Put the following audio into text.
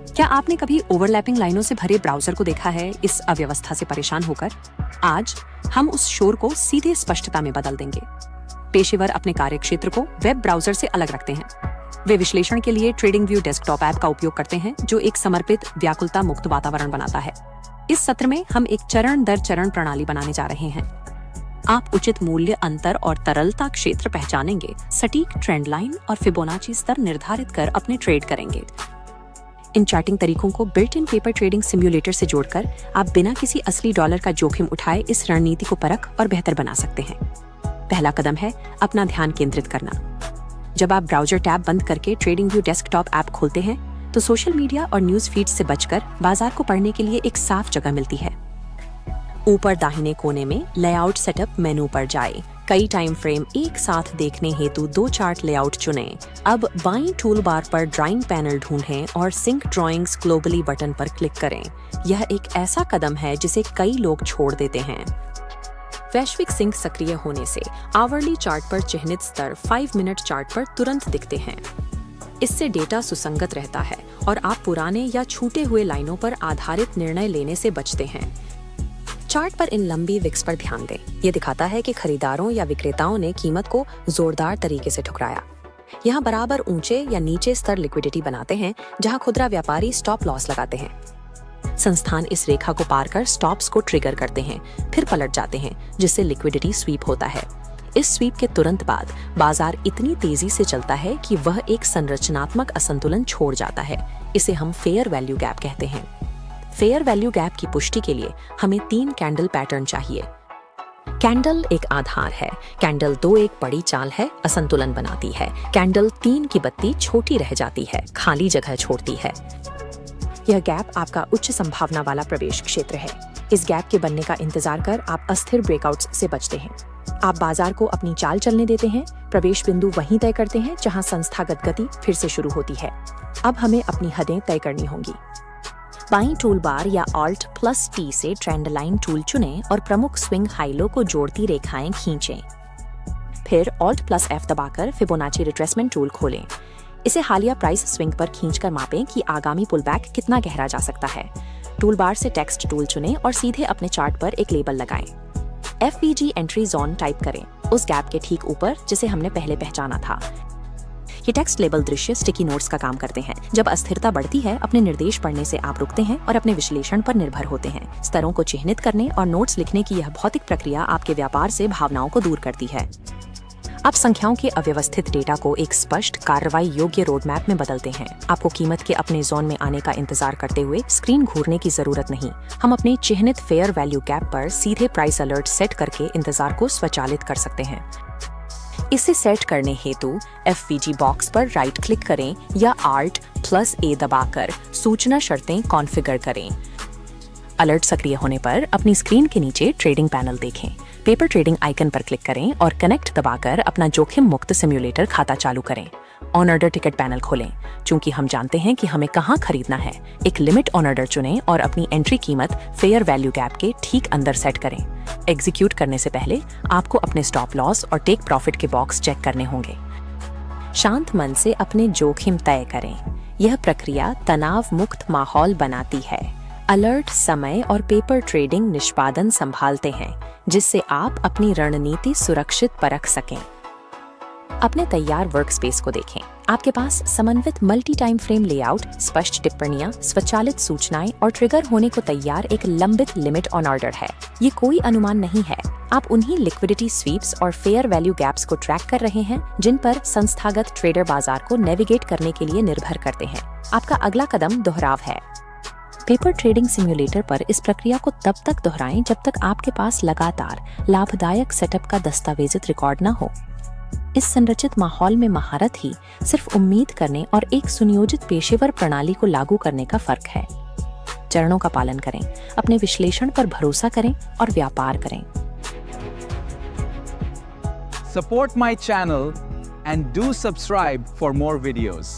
क्या आपने कभी ओवरलैपिंग लाइनों से भरे ब्राउजर को देखा है इस अव्यवस्था से परेशान होकर? आज हम उस शोर को सीधे स्पष्टता में बदल देंगे। पेशेवर अपने कार्यक्षेत्र को वेब ब्राउजर से अलग रखते हैं। वे विश्लेषण के लिए ट्रेडिंग व्यू डेस्कटॉप ऐप का उपयोग करते हैं, जो एक समर्पित, व्याकुलता मुक्त वातावरण बनाता है। इस सत्र में हम एक चरण दर चरण प्रणाली बनाने जा रहे हैं। आप उचित मूल्य अंतर और तरलता क्षेत्र पहचानेंगे, सटीक ट्रेंड लाइन और फिबोनाची स्तर निर्धारित कर अपने ट्रेड करेंगे। इन चार्टिंग तरीकों को built in paper trading simulator से जोड़कर आप बिना किसी असली डॉलर का जोखिम उठाए इस रणनीति को परख और बेहतर बना सकते हैं। पहला कदम है अपना ध्यान केंद्रित करना। जब आप ब्राउजर टैब बंद करके ट्रेडिंग व्यू डेस्कटॉप ऐप खोलते हैं, तो सोशल मीडिया और न्यूज फीड से बचकर बाजार को पढ़ने के लिए एक साफ जगह मिलती है। ऊपर दाहिने कोने में लेआउट सेटअप मेनू पर जाएं। कई टाइम फ्रेम एक साथ देखने हेतु 2 चार्ट लेआउट चुनें। अब बाईं टूल बार पर ड्राइंग पैनल ढूंढें और सिंक ड्राइंग्स ग्लोबली बटन पर क्लिक करें। यह एक ऐसा कदम है जिसे कई लोग छोड़ देते हैं। वैश्विक सिंक सक्रिय होने से आवरली चार्ट पर चिह्नित स्तर 5 मिनट चार्ट पर तुरंत दिखते हैं। इससे डेटा सुसंगत रहता है और आप पुराने या छूटे हुए लाइनों पर आधारित निर्णय लेने से बचते हैं। चार्ट पर इन लंबी विक्स पर ध्यान दें। ये दिखाता है कि खरीदारों या विक्रेताओं ने कीमत को जोरदार तरीके से ठुकराया। यहाँ बराबर ऊंचे या नीचे स्तर लिक्विडिटी बनाते हैं, जहाँ खुदरा व्यापारी स्टॉप लॉस लगाते हैं। संस्थान इस रेखा को पार कर स्टॉप्स को ट्रिगर करते हैं, फिर पलट जाते हैं, जिससे लिक्विडिटी स्वीप होता है। इस स्वीप के तुरंत बाद बाजार इतनी तेजी से चलता है कि वह एक संरचनात्मक असंतुलन छोड़ जाता है। इसे हम फेयर वैल्यू गैप कहते हैं। फेयर वैल्यू गैप की पुष्टि के लिए हमें 3 कैंडल पैटर्न चाहिए। कैंडल एक आधार है, कैंडल 2 एक बड़ी चाल है, असंतुलन बनाती है। कैंडल 3 की बत्ती छोटी रह जाती है, खाली जगह छोड़ती है। यह गैप आपका उच्च संभावना वाला प्रवेश क्षेत्र है। इस गैप के बनने का इंतजार कर आप अस्थिर ब्रेकआउट्स से बचते हैं। आप बाजार को अपनी चाल चलने देते हैं, प्रवेश बिंदु वहीं तय करते हैं जहां संस्थागत गति फिर से शुरू होती है। अब हमें अपनी हदें तय करनी होंगी। बाईं टूल बार या Alt+T से ट्रेंड लाइन टूल चुनें और प्रमुख स्विंग हाइलो को जोड़ती रेखाएं खींचें। फिर Alt+F दबाकर फिबोनाची रिट्रेसमेंट टूल खोलें। इसे हालिया प्राइस स्विंग पर खींचकर मापें कि आगामी पुलबैक कितना गहरा जा सकता है। टूल बार से टेक्स्ट टूल चुनें और सीधे अपने चार्ट पर एक लेबल लगाएं। FVG एंट्री जोन टाइप करें, उस गैप के ठीक ऊपर जिसे हमने पहले पहचाना था। ये टेक्स्ट लेबल दृश्य स्टिकी नोट्स का काम करते हैं। जब अस्थिरता बढ़ती है, अपने निर्देश पढ़ने से आप रुकते हैं और अपने विश्लेषण पर निर्भर होते हैं। स्तरों को चिह्नित करने और नोट्स लिखने की यह भौतिक प्रक्रिया आपके व्यापार से भावनाओं को दूर करती है। आप संख्याओं के अव्यवस्थित डेटा को एक स्पष्ट, कार्रवाई योग्य रोडमैप में बदलते हैं। आपको कीमत के अपने जोन में आने का इंतजार करते हुए स्क्रीन घूरने की जरूरत नहीं। हम अपने चिह्नित फेयर वैल्यू गैप पर सीधे प्राइस अलर्ट सेट करके इंतजार को स्वचालित कर सकते हैं। इसे सेट करने हेतु FVG बॉक्स पर राइट क्लिक करें या Alt+A दबाकर सूचना शर्तें कॉन्फ़िगर करें। अलर्ट सक्रिय होने पर अपनी स्क्रीन के नीचे ट्रेडिंग पैनल देखें। पेपर ट्रेडिंग आइकन पर क्लिक करें और कनेक्ट दबाकर अपना जोखिम मुक्त सिम्युलेटर खाता चालू करें। ऑन ऑर्डर टिकट पैनल खोलें। चूंकि हम जानते हैं कि हमें कहां खरीदना है, एक लिमिट ऑन ऑर्डर चुनें और अपनी एंट्री कीमत फेयर वैल्यू गैप के ठीक अंदर सेट करें। एग्जीक्यूट करने से पहले आपको अपने स्टॉप लॉस और टेक प्रॉफिट के बॉक्स चेक करने होंगे। शांत मन से अपने जोखिम तय करें। यह प्रक्रिया तनाव मुक्त माहौल बनाती है। अलर्ट समय और पेपर ट्रेडिंग निष्पादन संभालते हैं, जिससे आप अपनी रणनीति सुरक्षित परख सकें। अपने तैयार वर्कस्पेस को देखें। आपके पास समन्वित मल्टी टाइम फ्रेम लेआउट, स्पष्ट टिप्पणियां, स्वचालित सूचनाएं और ट्रिगर होने को तैयार एक लंबित लिमिट ऑन ऑर्डर है। ये कोई अनुमान नहीं है। आप उन्हीं लिक्विडिटी स्वीप्स और फेयर वैल्यू गैप्स को ट्रैक कर रहे हैं जिन पर संस्थागत ट्रेडर बाजार को नेविगेट करने के लिए निर्भर करते हैं। आपका अगला कदम दोहराव है। पेपर ट्रेडिंग सिम्युलेटर पर इस प्रक्रिया को तब तक दोहराएं जब तक आपके पास लगातार लाभदायक सेटअप का दस्तावेजित रिकॉर्ड न हो। इस संरचित माहौल में महारत ही सिर्फ उम्मीद करने और एक सुनियोजित पेशेवर प्रणाली को लागू करने का फर्क है। चरणों का पालन करें, अपने विश्लेषण पर भरोसा करें और व्यापार करें। Support my channel and do subscribe for more videos.